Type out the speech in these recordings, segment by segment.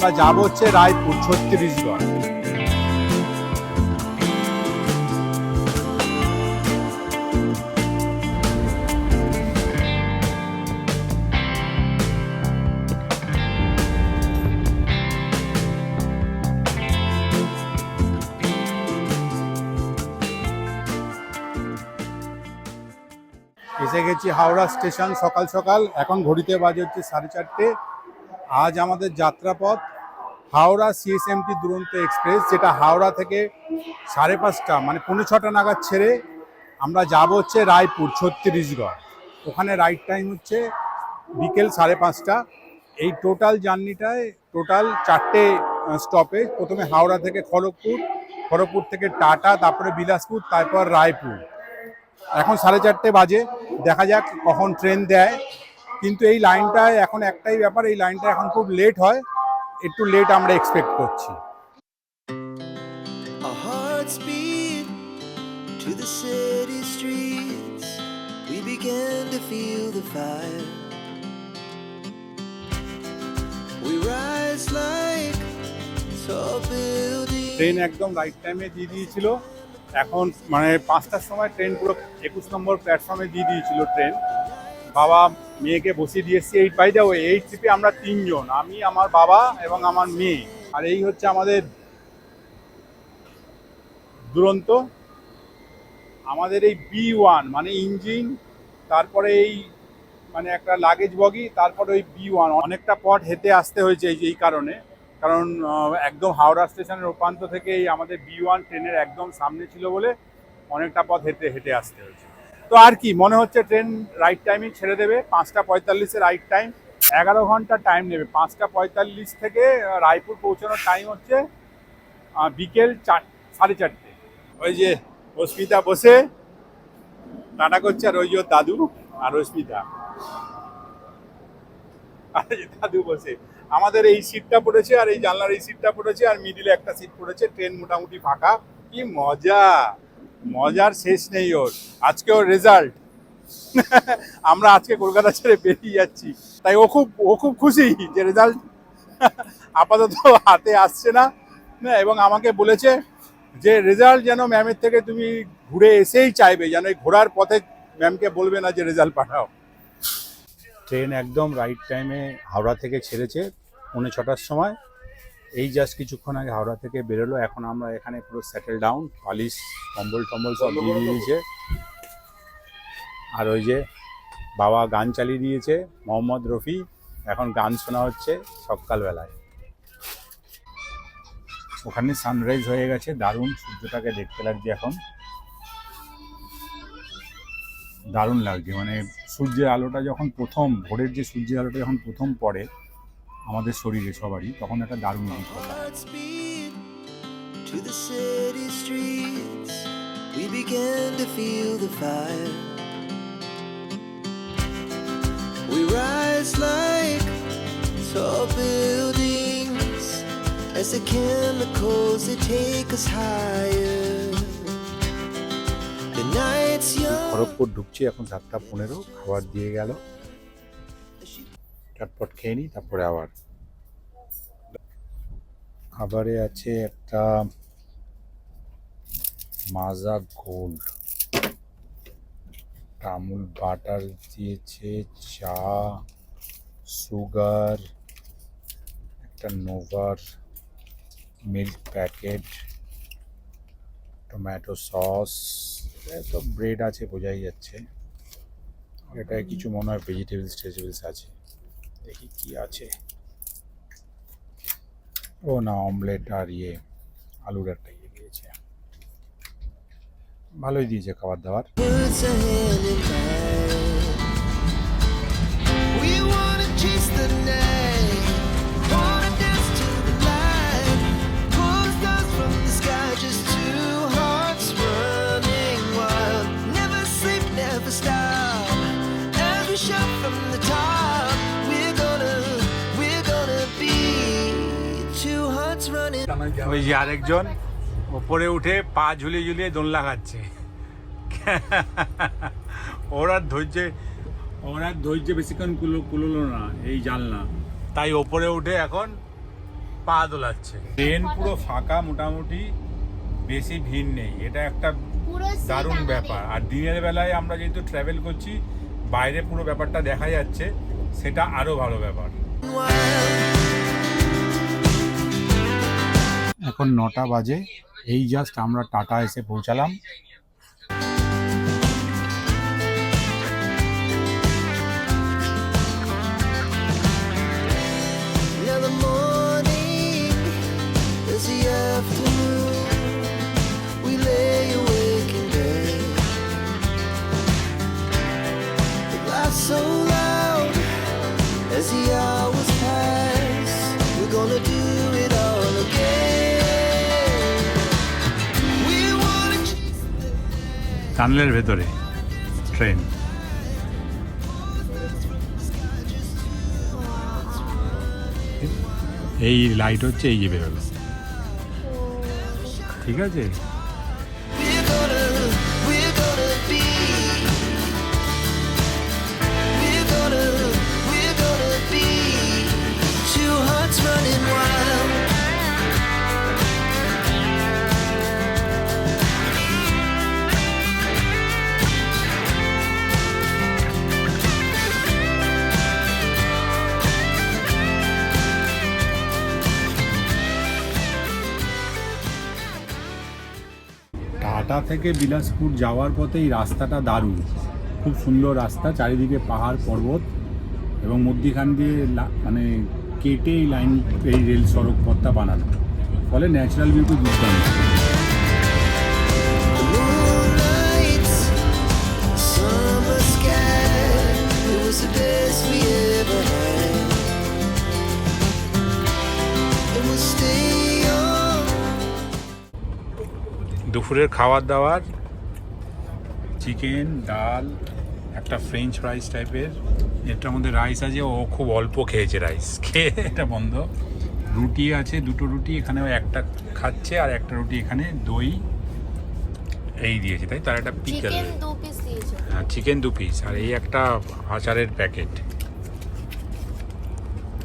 আমরা যাব হচ্ছে রায়পুর ছত্তিশগড়। এসে গেছি হাওড়া স্টেশন সকাল সকাল। এখন ঘড়িতে বাজে হচ্ছে 4:30। আজ আমাদের যাত্রাপথ হাওড়া সিএসএমটি দুরন্ত এক্সপ্রেস, যেটা হাওড়া থেকে 5:30 মানে 6:45 নাগাদ ছেড়ে আমরা যাব হচ্ছে রায়পুর ছত্তিশগড়। ওখানে রাইড টাইম হচ্ছে বিকেল 5:30। এই টোটাল জার্নিটায় টোটাল 4টে স্টপেজ। প্রথমে হাওড়া থেকে খড়গপুর, খড়গপুর থেকে টাটা, তারপরে বিলাসপুর, তারপর রায়পুর। এখন 4:30 বাজে, দেখা যাক কখন ট্রেন দেয়। কিন্তু এই লাইনটায় এখন একটাই ব্যাপার, এই লাইনটা এখন খুব লেট হয়, একটু লেট আমরা এক্সপেক্ট করছি। Our hearts beat to the city streets. We began to feel the fire. We rise like tall buildings. Train একদম রাইট টাইমে দিয়ে দিয়েছিল। এখন মানে 5টার সময় ট্রেন পুরো 21 নম্বর প্ল্যাটফর্মে দিয়ে দিয়েছিল ট্রেন। বাবা মেয়েকে বসিয়ে দিয়েছি। এই বাই দ্য ওয়ে, এই ট্রিপে আমরা 3 জন, আমি, আমার বাবা এবং আমার মেয়ে। আর এই হচ্ছে আমাদের দুরন্ত। আমাদের এই B1 মানে ইঞ্জিন, তারপরে এই মানে একটা লাগেজ বগি, তারপরে ওই B1 অনেকটা পথ হেঁটে আসতে হয়েছে এই কারণে। কারণ একদম হাওড়া স্টেশনের ওপান্ত থেকে এই আমাদের B1 ট্রেনের একদম সামনে ছিল বলে অনেকটা পথ হেঁটে আসতে হয়েছে। তো আর কি, মনে হচ্ছে ট্রেন রাইট টাইমে ছেড়ে দেবে। 5:45 রাইট টাইম, 11 ঘন্টা টাইম নেবে। 5:45 থেকে রায়পুর পৌঁছানোর টাইম হচ্ছে বিকেল 4:30। ওই যে অস্মিতা বসে টাটা করছে, আর ওই যে দাদু আর অস্মিতা, আর দাদু বসে। আমাদের এই সিটটা পড়েছে, আর এই জানলার এই সিটটা পড়েছে, আর মিডিলে একটা সিট পড়েছে। ট্রেন মোটামুটি ফাঁকা। কি মজা, মজার শেষ নেই ওর। আজকে ওর রেজাল্ট। আমরা আজকে কলকাতা ছেড়ে বেরিয়ে যাচ্ছি, তাই ও খুব খুশি যে রেজাল্ট আপাতত হাতে আসছে না। এবং আমাকে বলেছে যে রেজাল্ট যেন ম্যামের থেকে তুমি ঘুরে এসেই চাইবে, যেন এই ঘোরার পথে ম্যামকে বলবে না যে রেজাল্ট পাঠাও। ট্রেন একদম রাইট টাইমে হাওড়া থেকে ছেড়েছে 6:45 সময়। এই জাস্ট কিছুক্ষণ আগে হাওড়া থেকে বেরোলো। এখন আমরা এখানে পুরো সেটেল ডাউন, পালিশ কম্বল টম্বল সব দিয়ে দিয়েছে। আর ওই যে বাবা গান চালিয়ে দিয়েছে, মোহাম্মদ রফি। এখন গান শোনা হচ্ছে সকালবেলায়। ওখানে সানরাইজ হয়ে গেছে, দারুণ সূর্যটাকে দেখতে লাগছে। এখন দারুণ লাগছে, মানে সূর্যের আলোটা যখন প্রথম, ভোরের যে সূর্যের আলোটা যখন প্রথম পড়ে আমাদের শরীরে সবারই, তখন একটা দারুণ অভিজ্ঞতা। Hearts beat to the city streets. We began to feel the fire. We rise like tall buildings as the chemicals they take us higher. The night's young. Kharagpur ঢুকছি এখন 7:15। খাবার দিয়ে গেল, চটপট খেয়ে নিই, তারপরে আবার খাবারে আছে একটা মাজা গোল্ড, আমুল বাটার দিয়েছে, চা, সুগার, একটা নোভার মিল্ক প্যাকেট, টমেটো সস, তো ব্রেড আছে বোঝাই যাচ্ছে। এটায় কিছু মনে হয় ভেজিটেবলস আছে। দেখি কি আছে। ও না, অমলেট আর আলুর একটা দিয়েছে। ভালোই দিয়েছে খাবার দাবার। Puts a hand in mine. We wanna chase the night, wanna dance to the light, pull stars from the sky, just two hearts running wild. Never sleep, never stop, as we shout from the top. We're gonna be two hearts running. ওই যে আরেকজন ওপরে উঠে পা ঝুলিয়ে ঝুলিয়ে দোলনা খাচ্ছে। ওর আর ধৈর্য বেশিক্ষণ কুলোলো না এই জানলা, তাই ওপরে উঠে এখন পা দোলাচ্ছে। ট্রেন পুরো ফাঁকা, মোটামুটি বেশি ভিড় নেই, এটা একটা পুরো দারুণ ব্যাপার। আর দিনের বেলায় আমরা যেহেতু ট্রাভেল করছি, বাইরে পুরো ব্যাপারটা দেখা যাচ্ছে, সেটা আরো ভালো ব্যাপার। এখন 9টা বাজে, এই জাস্ট আমরা টাটা এসে পৌঁছালাম। Now the morning is the afternoon. We lay awake in bed. The laughs so loud as the hours pass. We're gonna do it all again. We wanna chase the টানেলের ভেতরে train. এই light হচ্ছে, এই যে বেরোলো, ঠিক আছে। We're gonna be. We're gonna be. Two hearts running wild. Tata থেকে বিলাসপুর যাওয়ার পথে এই রাস্তাটা দারুণ, খুব সুন্দর রাস্তা, চারিদিকে পাহাড় পর্বত এবং মধ্যিখান দিয়ে মানে কেটে এই লাইন, এই রেল সড়ক পথটা বানানো, ফলে ন্যাচারাল ভিউটা দুর্দান্ত। Moonlight, summer sky, it was the best we ever had. And we'll stay young. দুপুরের খাবার দাবার, চিকেন, ডাল, একটা ফ্রেঞ্চ ফ্রাইস টাইপের, এটার মধ্যে রাইস আছে, ও খুব অল্প খেয়েছে রাইস, খেয়ে এটা বন্ধ। রুটি আছে, দুটো রুটি এখানে, একটা খাচ্ছে, আর একটা রুটি এখানে দই এই দিয়েছে, তাই তার একটা পিকল, চিকেন 2 পিস দিয়েছে। হ্যাঁ চিকেন 2 পিস, আর এই একটা আচারের প্যাকেট।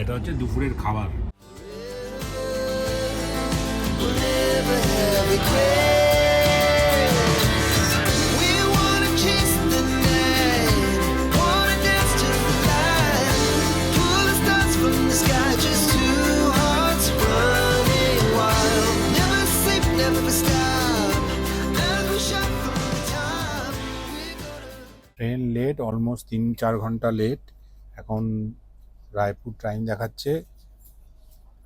এটা হচ্ছে দুপুরের খাবার। We'll never have regrets. We wanna chase the night, wanna dance to the light, pull the stars from the sky, just two hearts running wild. Never sleep, never stop, as we shout from the top. We're gonna. Train late, almost 3-4 ঘন্টা late. এখন Raipur time দেখাচ্ছে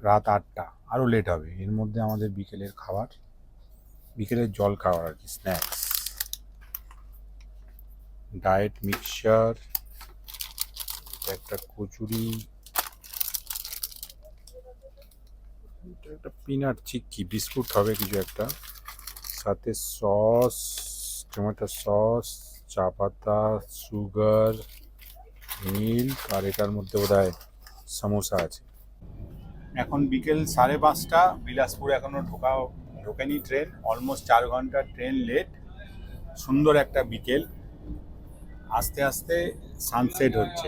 রাত 8টা, আরও late হবে। এর মধ্যে আমাদের বিকেলের খাবার, বিকেলের জল খাবার আর কি, স্ন্যাক্স, ডায়েট মিক্সচার, একটা কচুরি, একটা পিনাট চিক্কি বিস্কুট হবে কিছু একটা, সাথে সস, টমেটো সস, চা পাতা, সুগার, মিল্ক, আর এটার মধ্যে বোধহয় সমোসা আছে। এখন বিকেল 5:30, বিলাসপুর এখনো ঢোকেনি ট্রেন, অলমোস্ট 4 ঘন্টা ট্রেন লেট। সুন্দর একটা বিকেল, আস্তে আস্তে সানসেট হচ্ছে।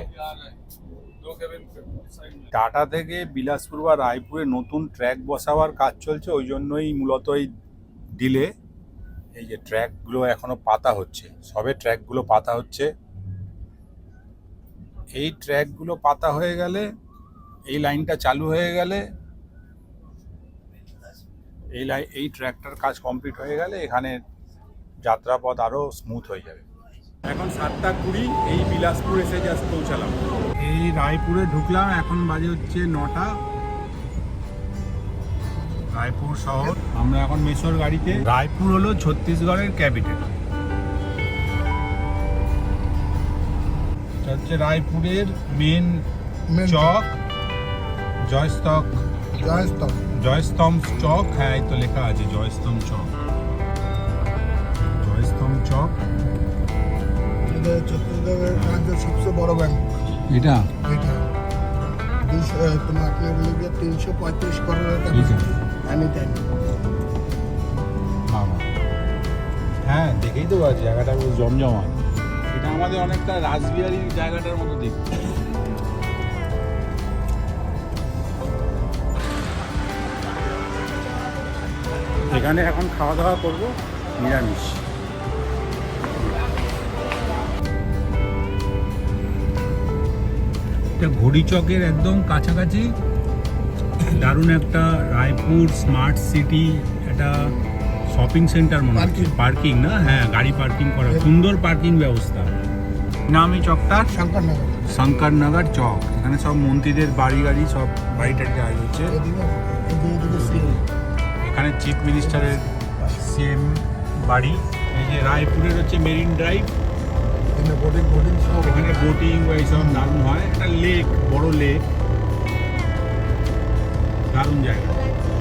টাটা থেকে বিলাসপুর বা রায়পুরে নতুন ট্র্যাক বসাবার কাজ চলছে, ওই জন্যই মূলত এই ডিলে। এই যে ট্র্যাকগুলো এখনো পাতা হচ্ছে, সবে ট্র্যাকগুলো পাতা হচ্ছে। এই ট্র্যাকগুলো পাতা হয়ে গেলে, এই লাইনটা চালু হয়ে গেলে, এই ট্র্যাকটার কাজ কমপ্লিট হয়ে গেলে এখানে যাত্রাপথ আরও স্মুথ হয়ে যাবে। এখন 7:20, এই বিলাসপুর এসে জাস্ট পৌঁছালাম। এই রায়পুরে ঢুকলাম, এখন বাজে হচ্ছে 9টা। রায়পুর শহর, আমরা এখন মেসোর গাড়িতে। রায়পুর হলো ছত্তিশগড়ের ক্যাপিটাল। এটা হচ্ছে রায়পুরের মেন চক, জয়স্তম্ভ চক। হ্যাঁ এই তো লেখা আছে জয়স্তম্ভ চক, জয়স্তম্ভ চক। ছত্তিশগড়ের রাজ্যের সবচেয়ে বড় ব্যাংক এটা এটা তোমার আপনার 335 করোড় টাকা এনি টাইম। হ্যাঁ দেখেই তো আছে, জায়গাটা বেশ জমজমা। এটা আমাদের অনেকটা রাসবিহারীর জায়গাটার মতো দেখতে। এখানে এখন খাওয়া দাওয়া করবো নিরামিষ। এটা ঘড়ি চকের একদম কাছাকাছি দারুণ একটা রায়পুর স্মার্ট সিটি, একটা শপিং সেন্টার মনে হচ্ছে, পার্কিং না, হ্যাঁ গাড়ি পার্কিং করা, সুন্দর পার্কিং ব্যবস্থা। নাম এই চকটার শঙ্করনগর। শঙ্করনগর চক। এখানে সব মন্ত্রীদের বাড়ি গাড়ি সব বাড়ি টাড়ি দেওয়া হচ্ছে। এখানে চিফ মিনিস্টারের সিএম বাড়ি। এই যে রায়পুরের হচ্ছে মেরিন ড্রাইভ, এখানে বোটিং বা এইসব দারুণ হয়। একটা লেক, বড় লেক, দারুণ জায়গা।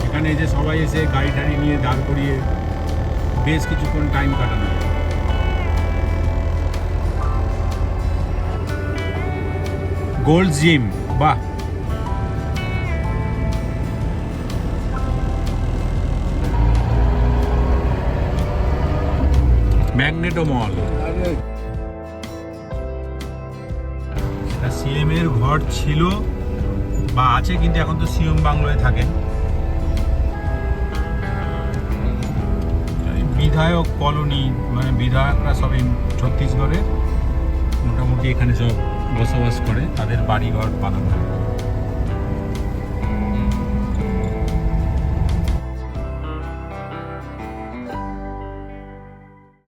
এখানে এই যে সবাই এসে গাড়ি টাড়ি নিয়ে দাঁড় করিয়ে বেশ কিছুক্ষণ টাইম কাটানো যায়। গোল্ড জিম, বাহ। ম্যাগনেটো মল। সিএম এর ঘর ছিল বা আছে, কিন্তু এখন তো সিএম বাংলোয় থাকেন। বিধায়ক কলোনি, মানে বিধায়করা সব ছত্তিশগড়ের মোটামুটি এখানে সব বসবাস করে, তাদের বাড়িঘর বানানো হয়।